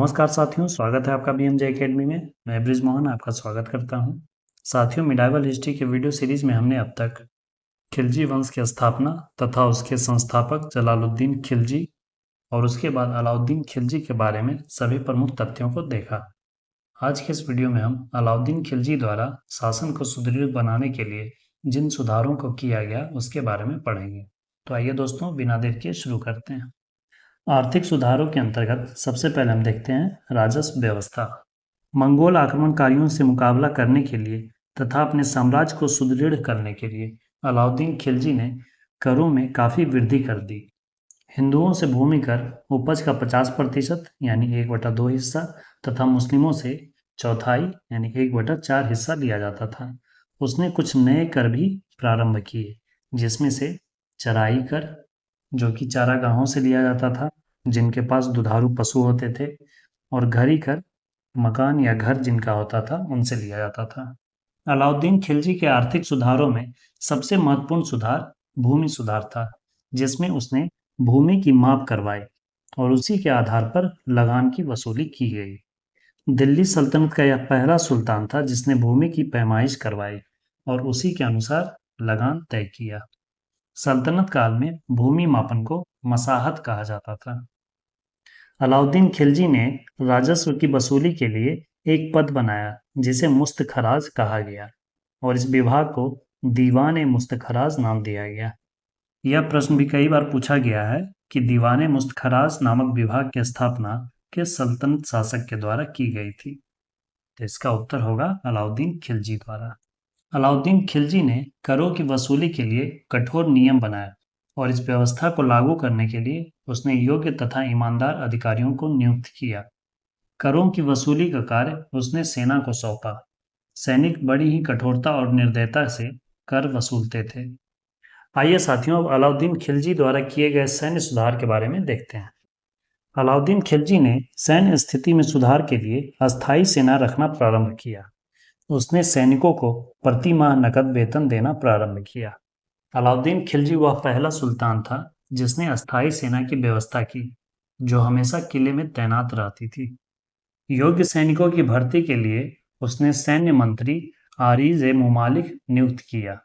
नमस्कार साथियों, स्वागत है आपका बीएमजे एकेडमी में। मैं ब्रिज मोहन आपका स्वागत करता हूं। साथियों, मिडाइवल हिस्ट्री के वीडियो सीरीज में हमने अब तक खिलजी वंश की स्थापना तथा उसके संस्थापक जलालुद्दीन खिलजी और उसके बाद अलाउद्दीन खिलजी के बारे में सभी प्रमुख तथ्यों को देखा। आज के इस वीडियो में हम अलाउद्दीन खिलजी द्वारा शासन को सुदृढ़ बनाने के लिए जिन सुधारों को किया गया उसके बारे में पढ़ेंगे। तो आइए दोस्तों, बिना देर के शुरू करते हैं। आर्थिक सुधारों के अंतर्गत सबसे पहले हम देखते हैं राजस्व व्यवस्था। मंगोल आक्रमणकारियों से मुकाबला करने के लिए तथा अपने साम्राज्य को सुदृढ़ करने के लिए अलाउद्दीन खिलजी ने करों में काफी वृद्धि कर दी। हिंदुओं से भूमि कर उपज का 50% यानी 1/2 हिस्सा तथा मुस्लिमों से चौथाई यानी 1/4 हिस्सा लिया जाता था। उसने कुछ नए कर भी प्रारंभ किए, जिसमें से चराई कर, जो कि चारागाहों से लिया जाता था जिनके पास दुधारू पशु होते थे, और घरी कर, मकान या घर जिनका होता था उनसे लिया जाता था। अलाउद्दीन खिलजी के आर्थिक सुधारों में सबसे महत्वपूर्ण सुधार भूमि सुधार था, जिसमें उसने भूमि की माप करवाई और उसी के आधार पर लगान की वसूली की गई। दिल्ली सल्तनत का यह पहला सुल्तान था जिसने भूमि की पैमाइश करवाई और उसी के अनुसार लगान तय किया। सल्तनत काल में भूमि मापन को मसाहत कहा जाता था। अलाउद्दीन खिलजी ने राजस्व की वसूली के लिए एक पद बनाया जिसे मुस्तखराज कहा गया और इस विभाग को दीवान मुस्तखराज नाम दिया गया। यह प्रश्न भी कई बार पूछा गया है कि दीवान मुस्तखराज नामक विभाग की स्थापना किस सल्तनत शासक के द्वारा की गई थी। तो इसका उत्तर होगा अलाउद्दीन खिलजी द्वारा। अलाउद्दीन खिलजी ने करों की वसूली के लिए कठोर नियम बनाए और इस व्यवस्था को लागू करने के लिए उसने योग्य तथा ईमानदार अधिकारियों को नियुक्त किया। करों की वसूली का कार्य उसने सेना को सौंपा। सैनिक बड़ी ही कठोरता और निर्दयता से कर वसूलते थे। आइए साथियों, अब अलाउद्दीन खिलजी द्वारा किए गए सैन्य सुधार के बारे में देखते हैं। अलाउद्दीन खिलजी ने सैन्य स्थिति में सुधार के लिए अस्थायी सेना रखना प्रारंभ किया। उसने सैनिकों को प्रति माह नकद वेतन देना प्रारंभ किया। अलाउद्दीन खिलजी वह पहला सुल्तान था जिसने अस्थायी सेना की व्यवस्था की, जो हमेशा किले में तैनात रहती थी। योग्य सैनिकों की भर्ती के लिए उसने सैन्य मंत्री आरिज ए मुमालिक नियुक्त किया।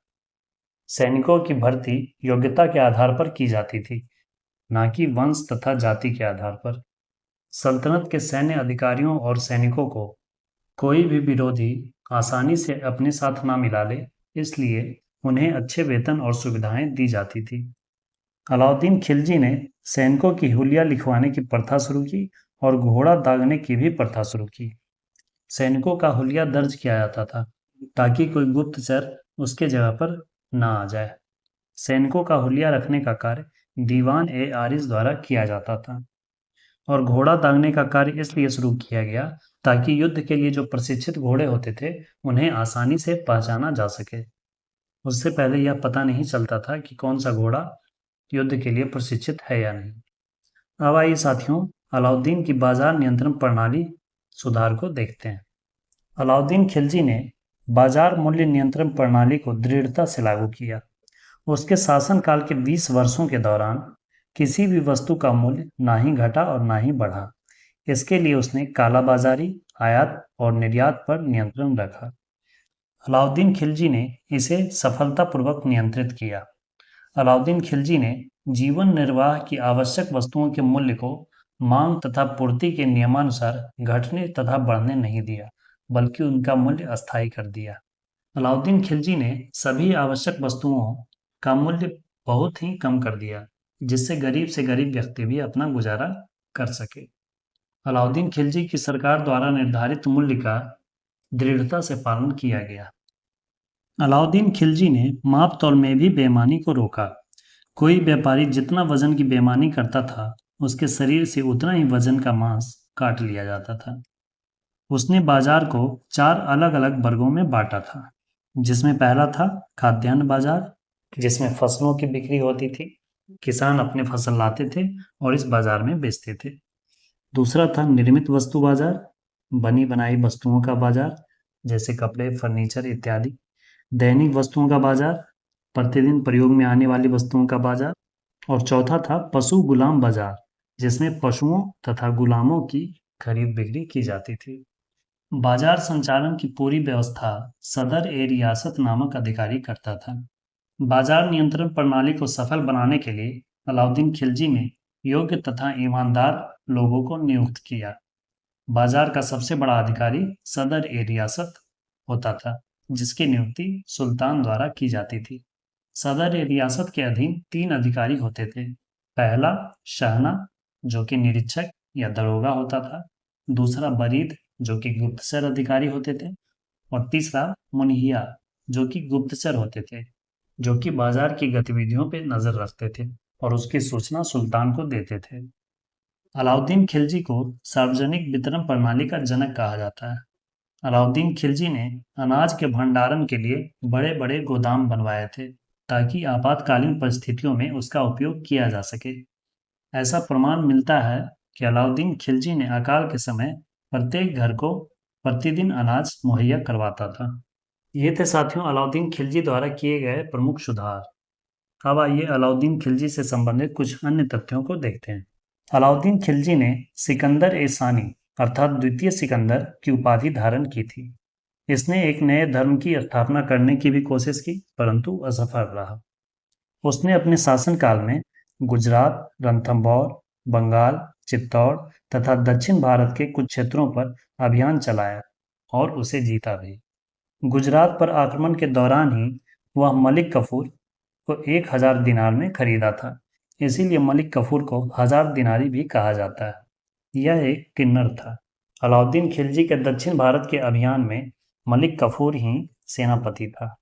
सैनिकों की भर्ती योग्यता के आधार पर की जाती थी, न कि वंश तथा जाति के आधार पर। सल्तनत के सैन्य अधिकारियों और सैनिकों को कोई भी विरोधी आसानी से अपने साथ ना मिला ले, इसलिए उन्हें अच्छे वेतन और सुविधाएं दी जाती थी। अलाउद्दीन खिलजी ने सैनिकों की हुलिया लिखवाने की प्रथा शुरू की और घोड़ा दागने की भी प्रथा शुरू की। सैनिकों का हुलिया दर्ज किया जाता था ताकि कोई गुप्तचर उसके जगह पर ना आ जाए। सैनिकों का हुलिया रखने का कार्य दीवान ए आरिस द्वारा किया जाता था और घोड़ा दागने का कार्य इसलिए शुरू किया गया ताकि युद्ध के लिए जो प्रशिक्षित घोड़े होते थे उन्हें आसानी से पहचाना जा सके। उससे पहले यह पता नहीं चलता था कि कौन सा घोड़ा युद्ध के लिए प्रशिक्षित है या नहीं। अब आइए साथियों, अलाउद्दीन की बाजार नियंत्रण प्रणाली सुधार को देखते हैं। अलाउद्दीन खिलजी ने बाजार मूल्य नियंत्रण प्रणाली को दृढ़ता से लागू किया। उसके शासनकाल के 20 वर्षों के दौरान किसी भी वस्तु का मूल्य ना ही घटा और ना ही बढ़ा। इसके लिए उसने कालाबाजारी, आयात और निर्यात पर नियंत्रण रखा। अलाउद्दीन खिलजी ने इसे सफलतापूर्वक नियंत्रित किया। अलाउद्दीन खिलजी ने जीवन निर्वाह की आवश्यक वस्तुओं के मूल्य को मांग तथा पूर्ति के नियमानुसार घटने तथा बढ़ने नहीं दिया, बल्कि उनका मूल्य अस्थायी कर दिया। अलाउद्दीन खिलजी ने सभी आवश्यक वस्तुओं का मूल्य बहुत ही कम कर दिया, जिससे गरीब से गरीब व्यक्ति भी अपना गुजारा कर सके। अलाउद्दीन खिलजी की सरकार द्वारा निर्धारित मूल्य का दृढ़ता से पालन किया गया। अलाउद्दीन खिलजी ने माप तौल में भी बेईमानी को रोका। कोई व्यापारी जितना वजन की बेईमानी करता था, उसके शरीर से उतना ही वजन का मांस काट लिया जाता था। उसने बाजार को 4 अलग-अलग वर्गों में बांटा था, जिसमें पहला था खाद्यान्न बाजार, जिसमें फसलों की बिक्री होती थी। किसान अपने फसल लाते थे और इस बाजार में बेचते थे। दूसरा था निर्मित वस्तु बाजार, बनी बनाई वस्तुओं का बाजार, जैसे कपड़े, फर्नीचर इत्यादि। दैनिक वस्तुओं का बाजार, प्रतिदिन प्रयोग में आने वाली वस्तुओं का बाजार। और चौथा था पशु गुलाम बाजार, जिसमें पशुओं तथा गुलामों की खरीद बिक्री की जाती थी। बाजार संचालन की पूरी व्यवस्था सदर-ए-रियासत नामक अधिकारी करता था। बाजार नियंत्रण प्रणाली को सफल बनाने के लिए अलाउद्दीन खिलजी ने योग्य तथा ईमानदार लोगों को नियुक्त किया। बाजार का सबसे बड़ा अधिकारी सदर-ए-रियासत होता था, जिसकी नियुक्ति सुल्तान द्वारा की जाती थी। सदर-ए-रियासत के अधीन 3 अधिकारी होते थे। पहला शाहना, जो कि निरीक्षक या दरोगा होता था। दूसरा बरीद, जो कि गुप्तचर अधिकारी होते थे। और तीसरा मुनहिया, जो कि गुप्तचर होते थे, जो कि बाजार की गतिविधियों पर नजर रखते थे और उसकी सूचना सुल्तान को देते थे। अलाउद्दीन खिलजी को सार्वजनिक वितरण प्रणाली का जनक कहा जाता है। अलाउद्दीन खिलजी ने अनाज के भंडारण के लिए बड़े-बड़े गोदाम बनवाए थे, ताकि आपातकालीन परिस्थितियों में उसका उपयोग किया जा सके। ऐसा प्रमाण मिलता है कि अलाउद्दीन खिलजी ने अकाल के समय प्रत्येक घर को प्रतिदिन अनाज मुहैया करवाता था। ये थे साथियों अलाउद्दीन खिलजी द्वारा किए गए प्रमुख सुधार। अब आइए अलाउद्दीन खिलजी से संबंधित कुछ अन्य तथ्यों को देखते हैं। अलाउद्दीन खिलजी ने सिकंदर-ए-सानी अर्थात द्वितीय सिकंदर की उपाधि धारण की थी। इसने एक नए धर्म की स्थापना करने की भी कोशिश की, परंतु असफल रहा। उसने अपने शासनकाल में गुजरात, रणथंभौर, बंगाल, चित्तौड़ तथा दक्षिण भारत के कुछ क्षेत्रों पर अभियान चलाया और उसे जीता भी। गुजरात पर आक्रमण के दौरान ही वह मलिक कफूर को 1000 दिनार में खरीदा था। इसीलिए मलिक कफूर को 1000 दिनारी भी कहा जाता है। यह एक किन्नर था। अलाउद्दीन खिलजी के दक्षिण भारत के अभियान में मलिक कफूर ही सेनापति था।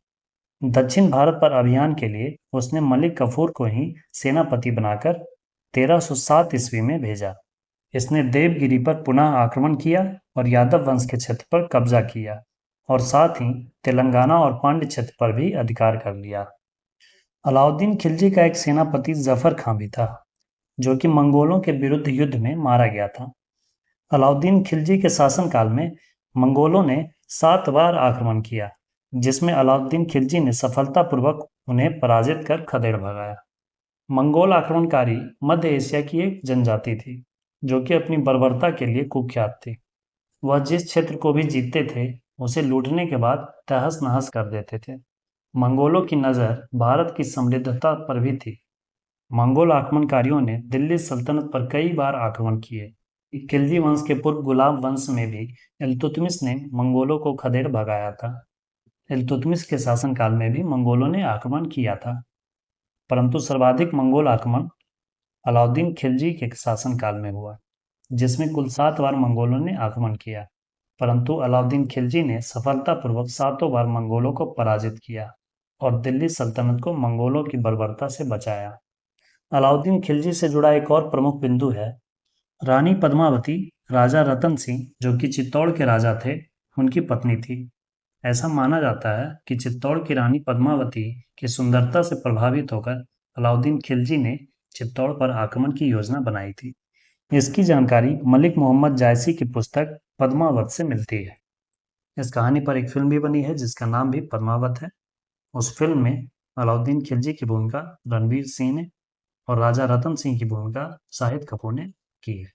दक्षिण भारत पर अभियान के लिए उसने मलिक कफूर को ही सेनापति बनाकर 1307 ईस्वी में भेजा। इसने देवगिरी पर पुनः आक्रमण किया और यादव वंश के क्षेत्र पर कब्जा किया और साथ ही तेलंगाना और पांड्य क्षेत्र पर भी अधिकार कर लिया। अलाउद्दीन खिलजी का एक सेनापति जफर खां भी था, जो कि मंगोलों के विरुद्ध युद्ध में मारा गया था। अलाउद्दीन खिलजी के शासनकाल में मंगोलों ने 7 बार आक्रमण किया, जिसमें अलाउद्दीन खिलजी ने सफलतापूर्वक उन्हें पराजित कर खदेड़ भगाया। मंगोल आक्रमणकारी मध्य एशिया की एक जनजाति थी, जो कि अपनी बर्बरता के लिए कुख्यात थी। वह जिस क्षेत्र को भी जीतते थे, उसे लूटने के बाद तहस-नहस कर देते थे। मंगोलों की नज़र भारत की समृद्धता पर भी थी। मंगोल आक्रमणकारियों ने दिल्ली सल्तनत पर कई बार आक्रमण किए। खिलजी वंश के पूर्व गुलाब वंश में भी इल्तुतमिश ने मंगोलों को खदेड़ भगाया था। इल्तुतमिश के शासनकाल में भी मंगोलों ने आक्रमण किया था, परंतु सर्वाधिक मंगोल आक्रमण अलाउद्दीन खिलजी के शासनकाल में हुआ, जिसमें कुल 7 बार मंगोलों ने आक्रमण किया, परंतु अलाउद्दीन खिलजी ने सफलतापूर्वक 7 बार मंगोलों को पराजित किया और दिल्ली सल्तनत को मंगोलों की बर्बरता से बचाया। अलाउद्दीन खिलजी से जुड़ा एक और प्रमुख बिंदु है रानी पद्मावती राजा रतन सिंह, जो कि चित्तौड़ के राजा थे, उनकी पत्नी थी। ऐसा माना जाता है कि चित्तौड़ की रानी पद्मावती की सुंदरता से प्रभावित होकर अलाउद्दीन खिलजी ने चित्तौड़ पर आक्रमण की योजना बनाई थी। इसकी जानकारी मलिक मोहम्मद जायसी की पुस्तक पद्मावत से मिलती है। इस कहानी पर एक फिल्म भी बनी है, जिसका नाम भी पद्मावत है। उस फिल्म में अलाउद्दीन खिलजी की भूमिका रणवीर सिंह ने और राजा रतन सिंह की भूमिका शाहिद कपूर ने की है।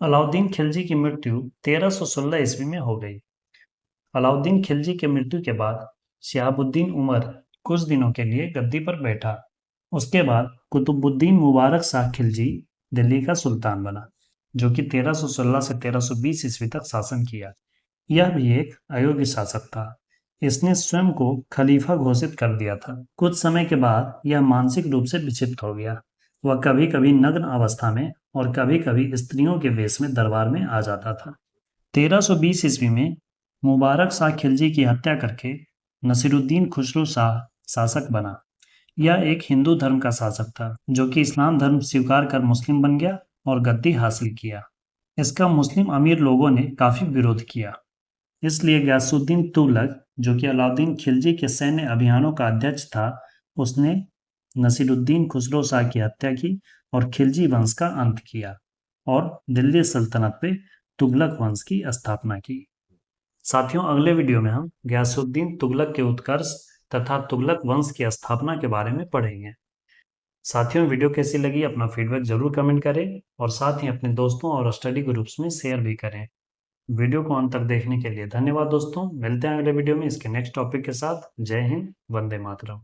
अलाउद्दीन खिलजी की मृत्यु 1316 ईस्वी में हो गई। अलाउद्दीन खिलजी की मृत्यु के बाद शिहाबुद्दीन उमर कुछ दिनों के लिए गद्दी पर बैठा। उसके बाद कुतुबुद्दीन मुबारक शाह खिलजी दिल्ली का सुल्तान बना, जो कि 1316 से 1320 ईस्वी तक शासन किया। यह भी एक अयोग्य शासक था। इसने स्वयं को खलीफा घोषित कर दिया था। कुछ समय के बाद यह मानसिक रूप से विक्षिप्त हो गया। वह कभी-कभी नग्न अवस्था में और कभी-कभी स्त्रियों के वेश में दरबार में आ जाता था। 1320 ईस्वी में मुबारक शाह खिलजी की हत्या करके नसीरुद्दीन खुसरो शाह शासक बना। यह एक हिंदू धर्म का शासक था, जो कि इस्लाम धर्म स्वीकार कर मुस्लिम बन गया और गद्दी हासिल किया। इसका मुस्लिम अमीर लोगों ने काफी विरोध किया। इसलिए गयासुद्दीन तुगलक, जो कि अलाउद्दीन खिलजी के सैन्य अभियानों का अध्यक्ष था, उसने नसीरुद्दीन खुसरो शाह की हत्या की और खिलजी वंश का अंत किया और दिल्ली सल्तनत पे तुगलक वंश की स्थापना की। साथियों, अगले वीडियो में हम गयासुद्दीन तुगलक के उत्कर्ष तथा तुगलक वंश की स्थापना के बारे में पढ़ेंगे। साथियों, वीडियो कैसी लगी अपना फीडबैक ज़रूर कमेंट करें और साथ ही अपने दोस्तों और स्टडी ग्रुप्स में शेयर भी करें। वीडियो को अंत तक देखने के लिए धन्यवाद दोस्तों। मिलते हैं अगले वीडियो में इसके नेक्स्ट टॉपिक के साथ। जय हिंद, वंदे मातरम।